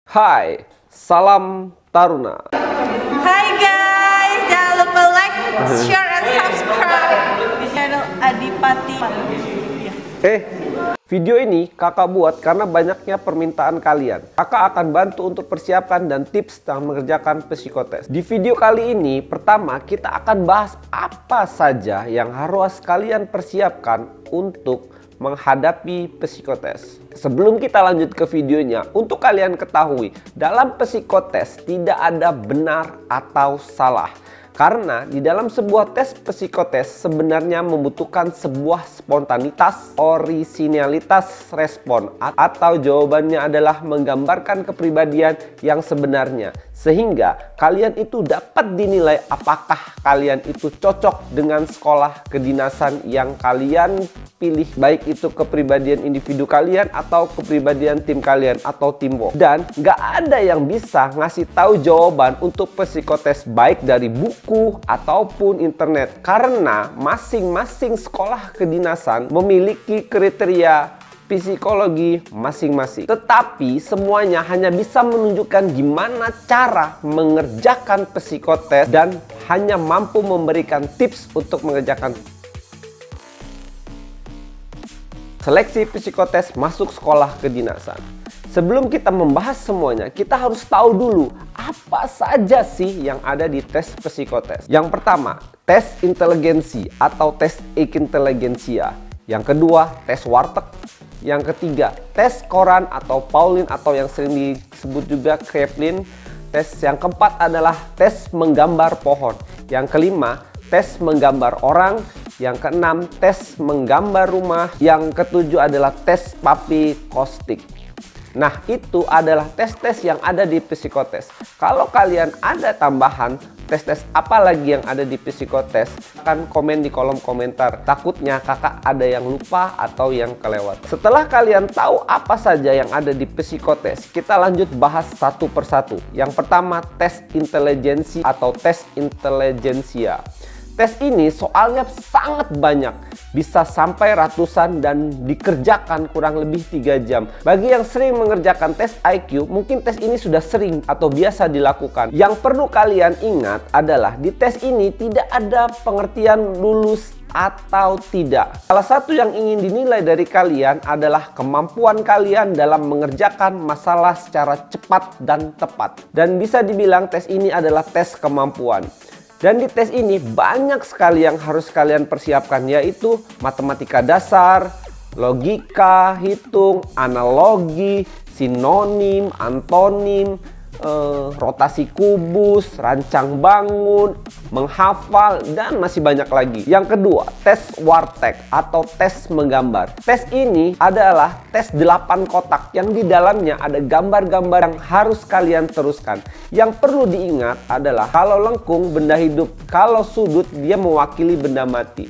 Hai, salam Taruna. Hai guys, jangan lupa like, share, and subscribe di channel Adipati. Video ini kakak buat karena banyaknya permintaan kalian. Kakak akan bantu untuk persiapan dan tips tentang mengerjakan psikotes. Di video kali ini, pertama kita akan bahas apa saja yang harus kalian persiapkan untuk menghadapi psikotes. Sebelum kita lanjut ke videonya, untuk kalian ketahui, dalam psikotes tidak ada benar atau salah. Karena di dalam sebuah tes psikotes sebenarnya membutuhkan sebuah spontanitas, orisinalitas respon, atau jawabannya adalah menggambarkan kepribadian yang sebenarnya. Sehingga kalian itu dapat dinilai apakah kalian itu cocok dengan sekolah kedinasan yang kalian pilih, baik itu kepribadian individu kalian atau kepribadian tim kalian atau teamwork. Dan nggak ada yang bisa ngasih tahu jawaban untuk psikotes baik dari buku ataupun internet, karena masing-masing sekolah kedinasan memiliki kriteria psikologi masing-masing. Tetapi semuanya hanya bisa menunjukkan gimana cara mengerjakan psikotes dan hanya mampu memberikan tips untuk mengerjakan seleksi psikotes masuk sekolah kedinasan. Sebelum kita membahas semuanya, kita harus tahu dulu apa saja sih yang ada di tes psikotes. Yang pertama, tes inteligensi atau tes inteligensia. Yang kedua, tes warteg. Yang ketiga, tes Coran atau Pauline atau yang sering disebut juga Kraepelin. Tes yang keempat adalah tes menggambar pohon. Yang kelima, tes menggambar orang. Yang keenam, tes menggambar rumah. Yang ketujuh adalah tes papikostik. Nah, itu adalah tes-tes yang ada di psikotes. Kalau kalian ada tambahan tes-tes apa lagi yang ada di psikotes, akan komen di kolom komentar. Takutnya kakak ada yang lupa atau yang kelewat. Setelah kalian tahu apa saja yang ada di psikotes, kita lanjut bahas satu persatu. Yang pertama, tes inteligensi atau tes inteligensia. Tes ini soalnya sangat banyak, bisa sampai ratusan dan dikerjakan kurang lebih 3 jam. Bagi yang sering mengerjakan tes IQ, mungkin tes ini sudah sering atau biasa dilakukan. Yang perlu kalian ingat adalah di tes ini tidak ada pengertian lulus atau tidak. Salah satu yang ingin dinilai dari kalian adalah kemampuan kalian dalam mengerjakan masalah secara cepat dan tepat. Dan bisa dibilang tes ini adalah tes kemampuan. Dan di tes ini banyak sekali yang harus kalian persiapkan, yaitu matematika dasar, logika, hitung, analogi, sinonim, antonim, rotasi kubus, rancang bangun, menghafal, dan masih banyak lagi. Yang kedua, tes warteg atau tes menggambar. Tes ini adalah tes 8 kotak yang di dalamnya ada gambar-gambar yang harus kalian teruskan. Yang perlu diingat adalah kalau lengkung benda hidup, kalau sudut dia mewakili benda mati.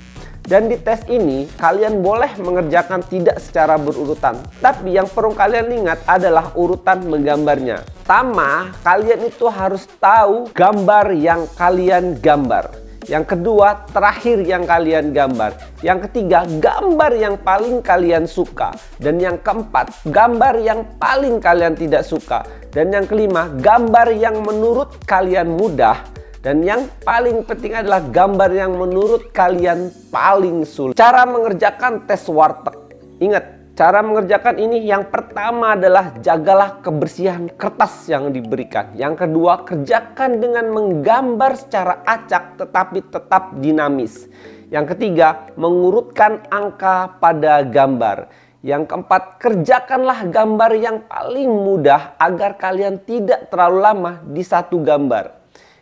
Dan di tes ini kalian boleh mengerjakan tidak secara berurutan, tapi yang perlu kalian ingat adalah urutan menggambarnya. Pertama, kalian itu harus tahu gambar yang kalian gambar. Yang kedua, terakhir yang kalian gambar. Yang ketiga, gambar yang paling kalian suka. Dan yang keempat, gambar yang paling kalian tidak suka. Dan yang kelima, gambar yang menurut kalian mudah. Dan yang paling penting adalah gambar yang menurut kalian paling sulit. Cara mengerjakan tes warteg. Ingat, cara mengerjakan ini yang pertama adalah jagalah kebersihan kertas yang diberikan. Yang kedua, kerjakan dengan menggambar secara acak tetapi tetap dinamis. Yang ketiga, mengurutkan angka pada gambar. Yang keempat, kerjakanlah gambar yang paling mudah agar kalian tidak terlalu lama di satu gambar.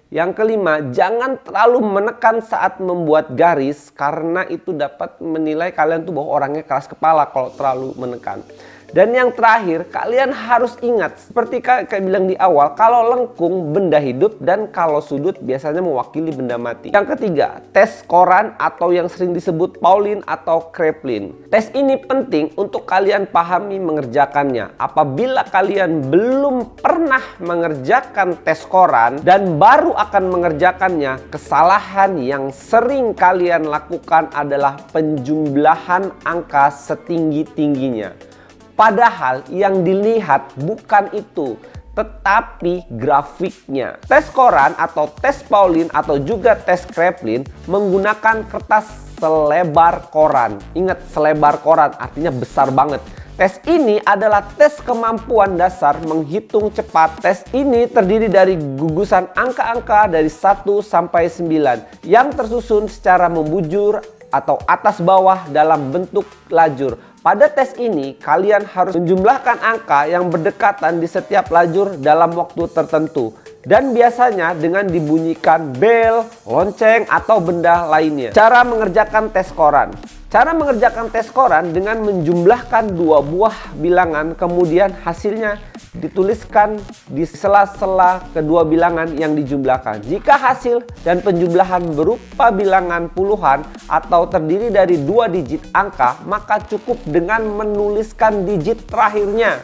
Yang kelima, jangan terlalu menekan saat membuat garis karena itu dapat menilai kalian tuh bahwa orangnya keras kepala kalau terlalu menekan. Dan yang terakhir, kalian harus ingat seperti kayak bilang di awal, kalau lengkung benda hidup dan kalau sudut biasanya mewakili benda mati. Yang ketiga, tes Coran atau yang sering disebut Pauline atau Kraepelin. Tes ini penting untuk kalian pahami mengerjakannya. Apabila kalian belum pernah mengerjakan tes Coran dan baru akan mengerjakannya, kesalahan yang sering kalian lakukan adalah penjumlahan angka setinggi-tingginya. Padahal yang dilihat bukan itu, tetapi grafiknya. Tes Coran atau tes Pauline atau juga tes Kraepelin menggunakan kertas selebar koran. Ingat, selebar koran artinya besar banget. Tes ini adalah tes kemampuan dasar menghitung cepat. Tes ini terdiri dari gugusan angka-angka dari 1 sampai 9 yang tersusun secara membujur atau atas bawah dalam bentuk lajur. Pada tes ini, kalian harus menjumlahkan angka yang berdekatan di setiap lajur dalam waktu tertentu. Dan biasanya dengan dibunyikan bel, lonceng, atau benda lainnya. Cara mengerjakan tes koran. Cara mengerjakan tes koran dengan menjumlahkan 2 buah bilangan, kemudian hasilnya dituliskan di sela-sela kedua bilangan yang dijumlahkan. Jika hasil dan penjumlahan berupa bilangan puluhan atau terdiri dari 2 digit angka, maka cukup dengan menuliskan digit terakhirnya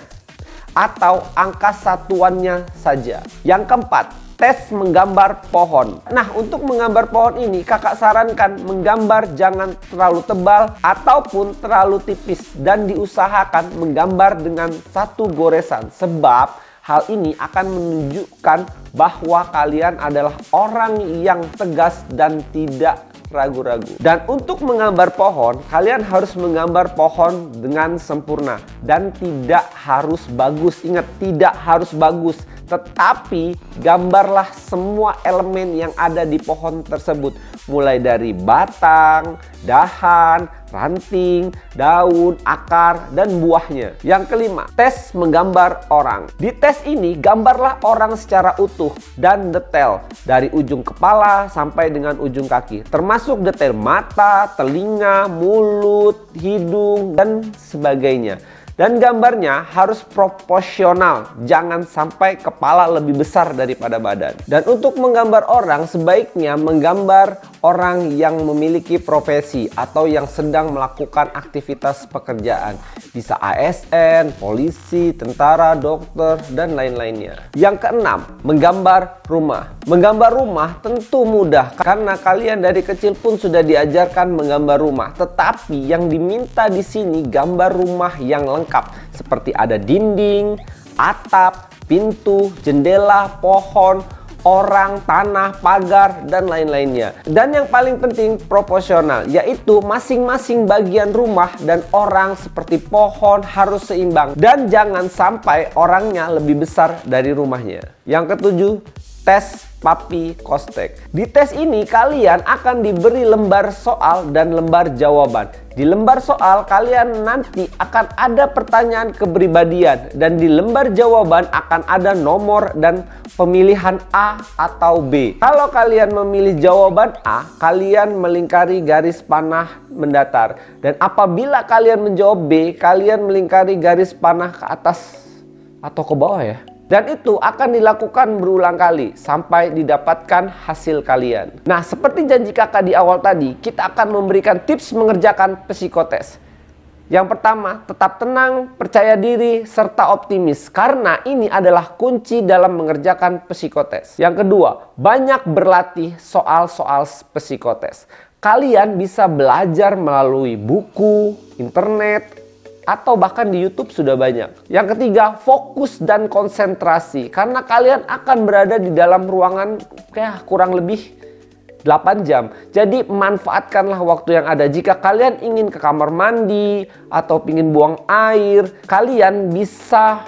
atau angka satuannya saja. Yang keempat, tes menggambar pohon. Nah, untuk menggambar pohon ini kakak sarankan menggambar jangan terlalu tebal ataupun terlalu tipis, dan diusahakan menggambar dengan 1 goresan, sebab hal ini akan menunjukkan bahwa kalian adalah orang yang tegas dan tidak ragu-ragu. Dan untuk menggambar pohon, kalian harus menggambar pohon dengan sempurna dan tidak harus bagus. Ingat, tidak harus bagus, tetapi gambarlah semua elemen yang ada di pohon tersebut, mulai dari batang, dahan, ranting, daun, akar, dan buahnya. Yang kelima, tes menggambar orang. Di tes ini, gambarlah orang secara utuh dan detail dari ujung kepala sampai dengan ujung kaki, termasuk detail mata, telinga, mulut, hidung, dan sebagainya. Dan gambarnya harus proporsional, jangan sampai kepala lebih besar daripada badan. Dan untuk menggambar orang, sebaiknya menggambar orang yang memiliki profesi atau yang sedang melakukan aktivitas pekerjaan. Bisa ASN, polisi, tentara, dokter, dan lain-lainnya. Yang keenam, menggambar rumah. Menggambar rumah tentu mudah karena kalian dari kecil pun sudah diajarkan menggambar rumah. Tetapi yang diminta di sini gambar rumah yang lengkap, seperti ada dinding, atap, pintu, jendela, pohon, orang, tanah, pagar, dan lain-lainnya. Dan yang paling penting proporsional, yaitu masing-masing bagian rumah dan orang seperti pohon harus seimbang, dan jangan sampai orangnya lebih besar dari rumahnya. Yang ketujuh, tes Papi Kostek. Di tes ini kalian akan diberi lembar soal dan lembar jawaban. Di lembar soal kalian nanti akan ada pertanyaan kepribadian, dan di lembar jawaban akan ada nomor dan pemilihan A atau B. Kalau kalian memilih jawaban A, kalian melingkari garis panah mendatar, dan apabila kalian menjawab B, kalian melingkari garis panah ke atas atau ke bawah ya. Dan itu akan dilakukan berulang kali sampai didapatkan hasil kalian. Nah, seperti janji kakak di awal tadi, kita akan memberikan tips mengerjakan psikotes. Yang pertama, tetap tenang, percaya diri, serta optimis, karena ini adalah kunci dalam mengerjakan psikotes. Yang kedua, banyak berlatih soal-soal psikotes. Kalian bisa belajar melalui buku, internet, atau bahkan di YouTube sudah banyak. Yang ketiga, fokus dan konsentrasi, karena kalian akan berada di dalam ruangan kayak kurang lebih 8 jam. Jadi manfaatkanlah waktu yang ada. Jika kalian ingin ke kamar mandi atau ingin buang air, kalian bisa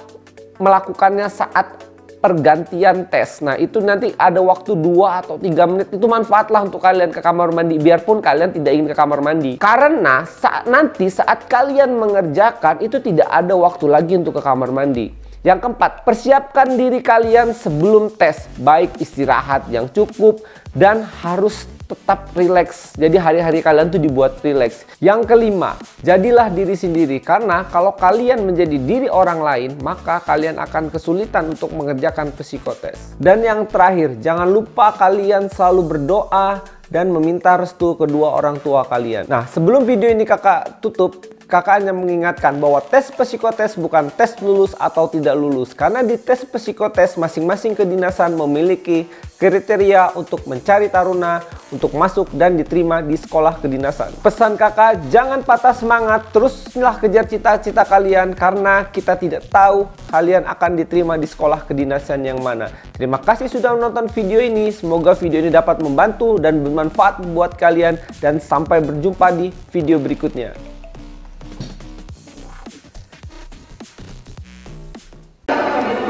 melakukannya saat pergantian tes. Nah, itu nanti ada waktu 2 atau 3 menit. Itu manfaatlah untuk kalian ke kamar mandi, biarpun kalian tidak ingin ke kamar mandi. Karena nanti saat kalian mengerjakan itu tidak ada waktu lagi untuk ke kamar mandi. Yang keempat, persiapkan diri kalian sebelum tes, baik istirahat yang cukup dan harus tetap rileks. Jadi hari-hari kalian tuh dibuat rileks. Yang kelima, jadilah diri sendiri, karena kalau kalian menjadi diri orang lain, maka kalian akan kesulitan untuk mengerjakan psikotes. Dan yang terakhir, jangan lupa kalian selalu berdoa dan meminta restu kedua orang tua kalian. Nah, sebelum video ini kakak tutup, Kakak hanya mengingatkan bahwa tes psikotes bukan tes lulus atau tidak lulus. Karena di tes psikotes masing-masing kedinasan memiliki kriteria untuk mencari taruna untuk masuk dan diterima di sekolah kedinasan. Pesan kakak, jangan patah semangat, teruslah kejar cita-cita kalian karena kita tidak tahu kalian akan diterima di sekolah kedinasan yang mana. Terima kasih sudah menonton video ini. Semoga video ini dapat membantu dan bermanfaat buat kalian, dan sampai berjumpa di video berikutnya.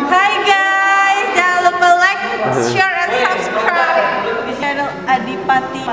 Hai guys, jangan lupa like, share, and subscribe di channel Adipati.